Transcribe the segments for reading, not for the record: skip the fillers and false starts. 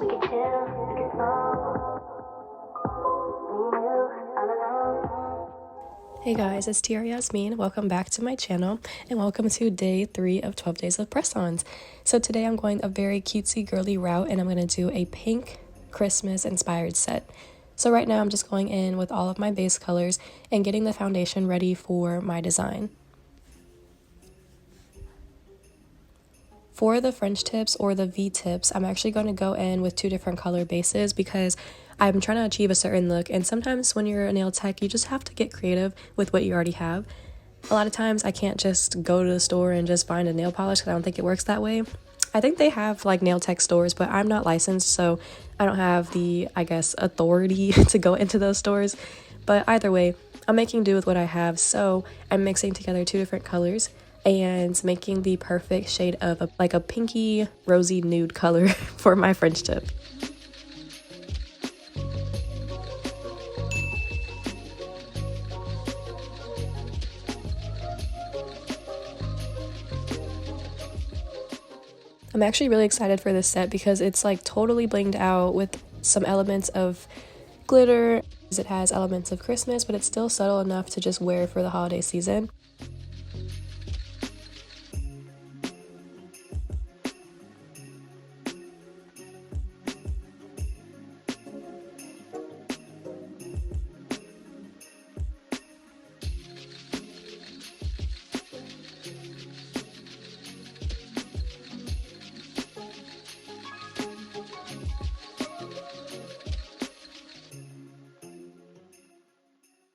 We can chill, we can smoke. Me and you, all alone. Hey guys, it's Tiara Yasmin. Welcome back to my channel and welcome to day 3 of 12 days of press-ons. So today I'm going a very cutesy girly route and I'm going to do a pink Christmas inspired set. So right now I'm just going in with all of my base colors and getting the foundation ready for my design. For the French tips or the V tips, I'm actually going to go in with 2 different color bases because I'm trying to achieve a certain look, and sometimes when you're a nail tech, you just have to get creative with what you already have. A lot of times I can't just go to the store and just find a nail polish because I don't think it works that way. I think they have like nail tech stores, but I'm not licensed, so I don't have the, authority to go into those stores. But either way, I'm making do with what I have, so I'm mixing together 2 different colors and making the perfect shade of a pinky rosy nude color for my French tip. I'm actually really excited for this set because it's like totally blinged out with some elements of glitter. It has elements of Christmas, but it's still subtle enough to just wear for the holiday season.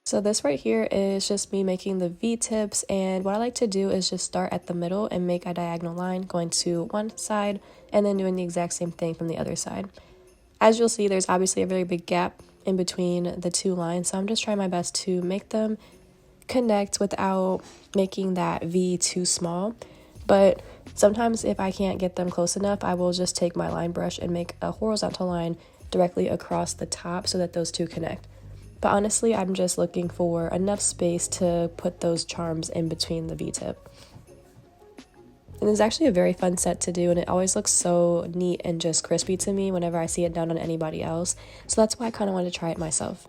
So this right here is just me making the V tips, and what I like to do is just start at the middle and make a diagonal line going to one side and then doing the exact same thing from the other side. As you'll see, there's obviously a very big gap in between the 2 lines, so I'm just trying my best to make them connect without making that V too small. But sometimes if I can't get them close enough, I will just take my line brush and make a horizontal line directly across the top so that those 2 connect. But honestly, I'm just looking for enough space to put those charms in between the V-tip. And it's actually a very fun set to do, and it always looks so neat and just crispy to me whenever I see it done on anybody else. So that's why I kind of wanted to try it myself.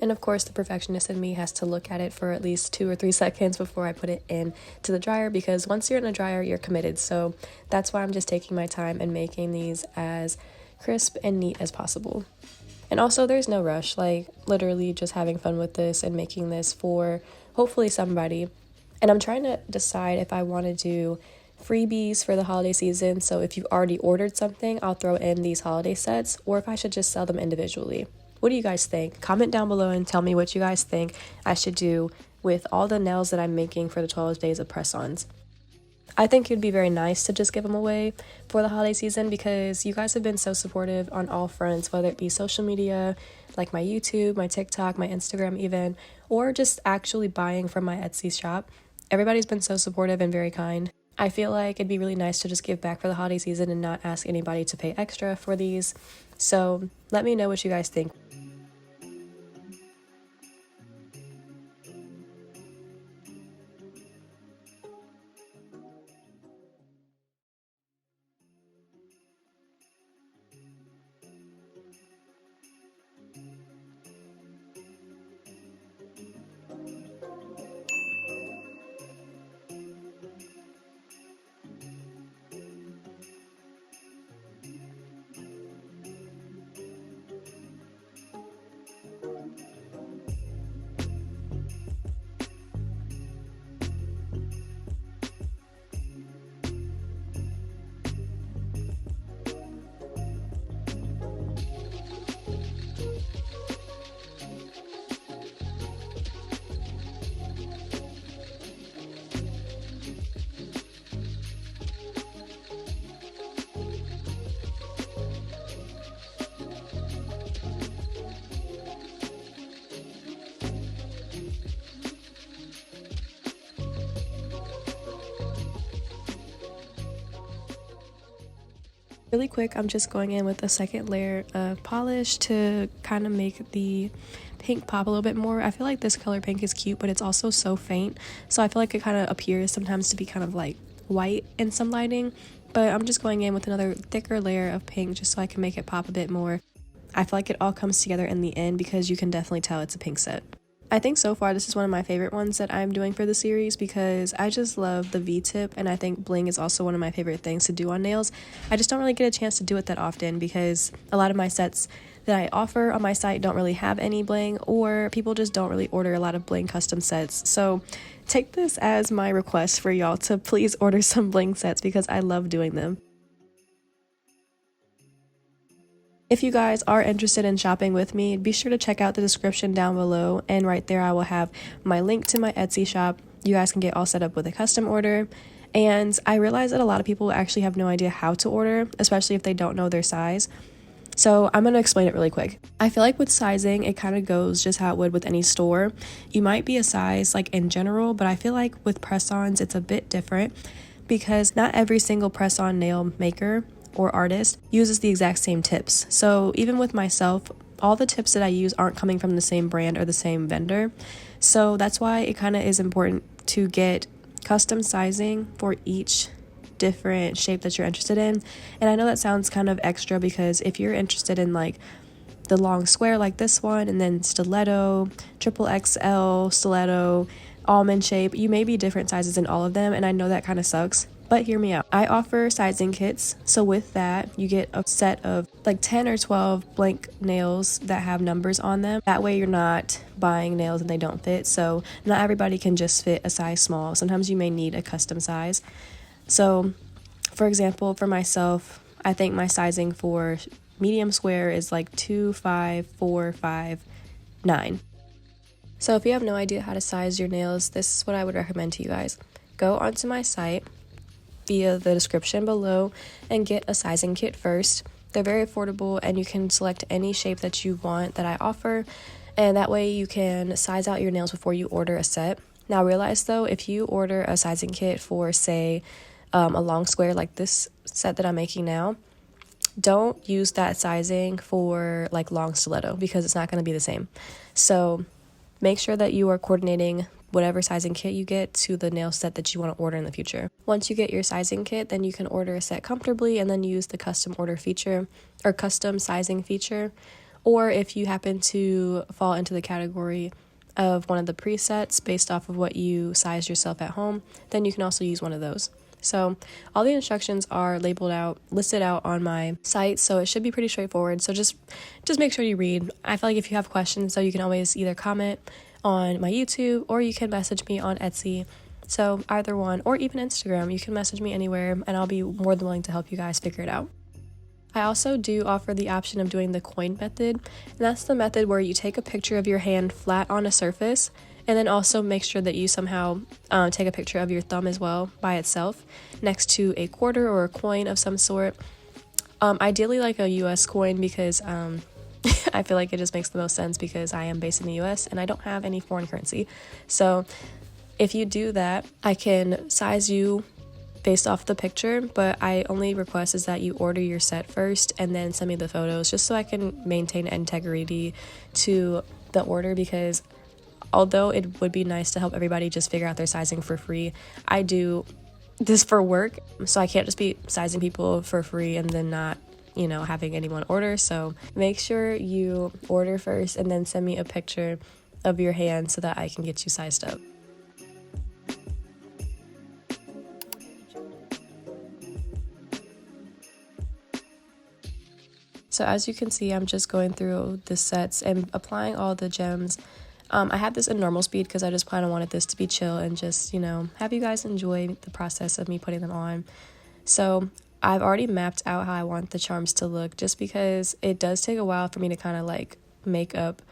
And of course, the perfectionist in me has to look at it for at least 2 or 3 seconds before I put it in to the dryer, because once you're in a dryer, you're committed. So that's why I'm just taking my time and making these as crisp and neat as possible. And also, there's no rush, like literally just having fun with this and making this for hopefully somebody. And I'm trying to decide if I want to do freebies for the holiday season. So if you've already ordered something, I'll throw in these holiday sets, or if I should just sell them individually. What do you guys think? Comment down below and tell me what you guys think I should do with all the nails that I'm making for the 12 days of press-ons. I think it'd be very nice to just give them away for the holiday season because you guys have been so supportive on all fronts, whether it be social media, like my YouTube, my TikTok, my Instagram even, or just actually buying from my Etsy shop. Everybody's been so supportive and very kind. I feel like it'd be really nice to just give back for the holiday season and not ask anybody to pay extra for these. So let me know what you guys think. Really quick, I'm just going in with a second layer of polish to kind of make the pink pop a little bit more. I feel like this color pink is cute, but it's also so faint, so I feel like it kind of appears sometimes to be kind of like white in some lighting, but I'm just going in with another thicker layer of pink just so I can make it pop a bit more. I feel like it all comes together in the end because you can definitely tell it's a pink set. I think so far this is one of my favorite ones that I'm doing for the series because I just love the V-tip, and I think bling is also one of my favorite things to do on nails. I just don't really get a chance to do it that often because a lot of my sets that I offer on my site don't really have any bling, or people just don't really order a lot of bling custom sets. So take this as my request for y'all to please order some bling sets because I love doing them. If you guys are interested in shopping with me, be sure to check out the description down below, and right there I will have my link to my Etsy shop. You guys can get all set up with a custom order. And I realize that a lot of people actually have no idea how to order, especially if they don't know their size. So I'm going to explain it really quick. I feel like with sizing, it kind of goes just how it would with any store. You might be a size like in general, but I feel like with press-ons, it's a bit different because not every single press-on nail maker or artist uses the exact same tips. So even with myself, all the tips that I use aren't coming from the same brand or the same vendor. So that's why it kind of is important to get custom sizing for each different shape that you're interested in. And I know that sounds kind of extra because if you're interested in like the long square like this one, and then stiletto, triple XL, stiletto, almond shape, you may be different sizes in all of them, and I know that kind of sucks. But hear me out. I offer sizing kits, so with that you get a set of like 10 or 12 blank nails that have numbers on them. That way you're not buying nails and they don't fit. So not everybody can just fit a size small. Sometimes you may need a custom size. So for example, for myself, I think my sizing for medium square is like 2, 5, 4, 5, 9. So if you have no idea how to size your nails, this is what I would recommend to you guys. Go onto my site via the description below and get a sizing kit first. They're very affordable and you can select any shape that you want that I offer, and that way you can size out your nails before you order a set. Now realize though, if you order a sizing kit for say a long square like this set that I'm making now, don't use that sizing for like long stiletto because it's not going to be the same. So make sure that you are coordinating whatever sizing kit you get to the nail set that you want to order in the future. Once you get your sizing kit, then you can order a set comfortably and then use the custom order feature or custom sizing feature. Or if you happen to fall into the category of one of the presets based off of what you sized yourself at home, then you can also use one of those. So all the instructions are listed out on my site, so it should be pretty straightforward. So just make sure you read. I feel like if you have questions, so you can always either comment on my YouTube or you can message me on Etsy. So either one, or even Instagram, you can message me anywhere and I'll be more than willing to help you guys figure it out. I also do offer the option of doing the coin method, and that's the method where you take a picture of your hand flat on a surface and then also make sure that you somehow take a picture of your thumb as well by itself next to a quarter or a coin of some sort. Ideally like a US coin because I feel like it just makes the most sense because I am based in the US and I don't have any foreign currency. So if you do that, I can size you based off the picture, but I only request is that you order your set first and then send me the photos just so I can maintain integrity to the order, because although it would be nice to help everybody just figure out their sizing for free, I do this for work, so I can't just be sizing people for free and then not having anyone order. So make sure you order first and then send me a picture of your hand so that I can get you sized up. So as you can see, I'm just going through the sets and applying all the gems. I had this in normal speed because I just kind of wanted this to be chill and just, have you guys enjoy the process of me putting them on. So I've already mapped out how I want the charms to look, just because it does take a while for me to kind of like make up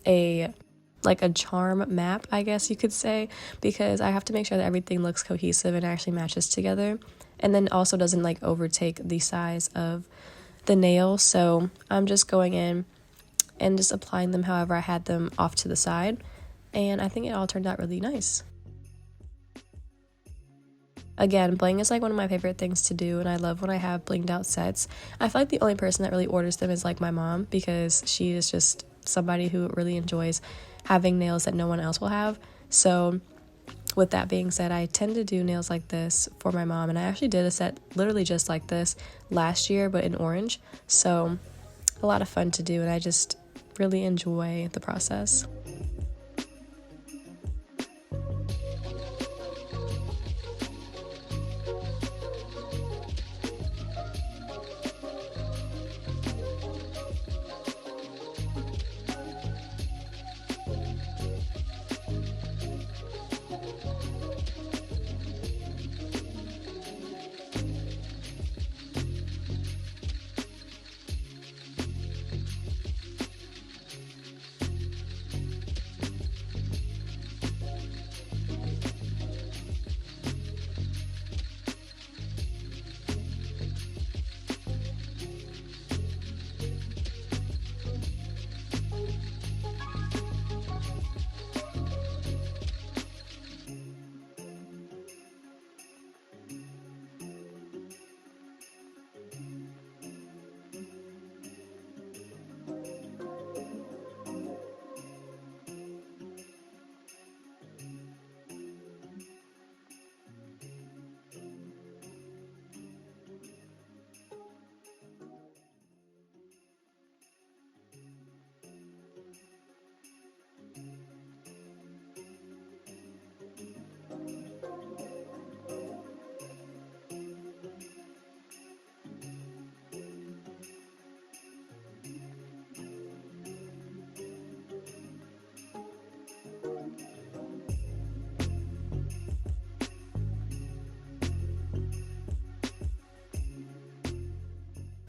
a charm map, I guess you could say, because I have to make sure that everything looks cohesive and actually matches together, and then also doesn't like overtake the size of the nail. So I'm just going in and just applying them however I had them off to the side, and I think it all turned out really nice. Again, bling is like one of my favorite things to do, and I love when I have blinged out sets. I feel like the only person that really orders them is like my mom, because she is just somebody who really enjoys having nails that no one else will have. So with that being said, I tend to do nails like this for my mom, and I actually did a set literally just like this last year, but in orange. So a lot of fun to do, and I just really enjoy the process.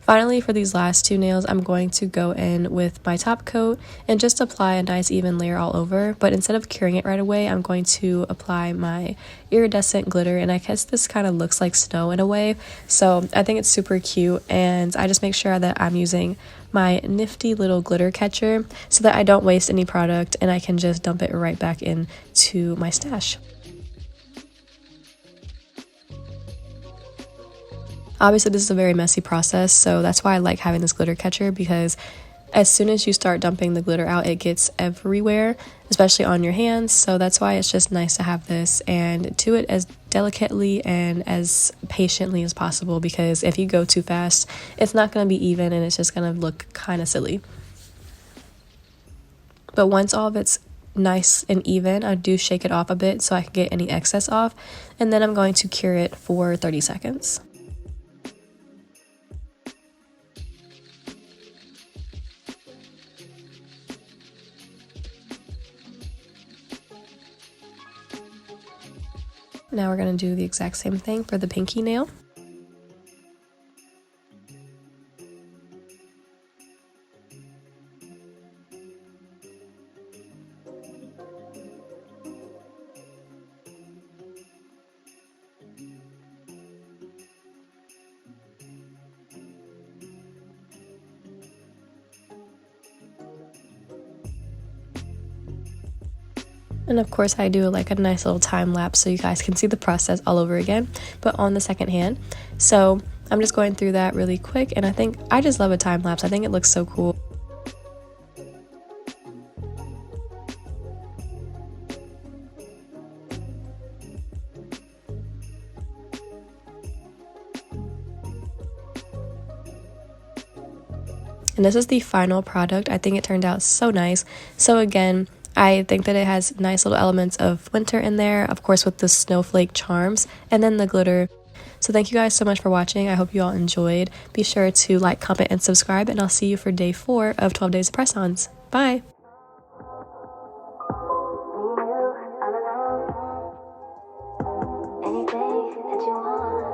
Finally, for these last two nails, I'm going to go in with my top coat and just apply a nice even layer all over. But instead of curing it right away, I'm going to apply my iridescent glitter, and I guess this kind of looks like snow in a way. So I think it's super cute, and I just make sure that I'm using my nifty little glitter catcher so that I don't waste any product and I can just dump it right back into my stash. Obviously, this is a very messy process, so that's why I like having this glitter catcher, because as soon as you start dumping the glitter out, it gets everywhere, especially on your hands. So that's why it's just nice to have this and do it as delicately and as patiently as possible, because if you go too fast, it's not going to be even and it's just going to look kind of silly. But once all of it's nice and even, I do shake it off a bit so I can get any excess off, and then I'm going to cure it for 30 seconds. Now we're going to do the exact same thing for the pinky nail. And of course I do like a nice little time lapse so you guys can see the process all over again, but on the second hand. So I'm just going through that really quick, and I just love a time lapse. I think it looks so cool. And this is the final product. I think it turned out so nice. So again, I think that it has nice little elements of winter in there, of course with the snowflake charms, and then the glitter. So thank you guys so much for watching. I hope you all enjoyed. Be sure to like, comment, and subscribe, and I'll see you for day 4 of 12 days of press-ons. Bye! Anything that you want.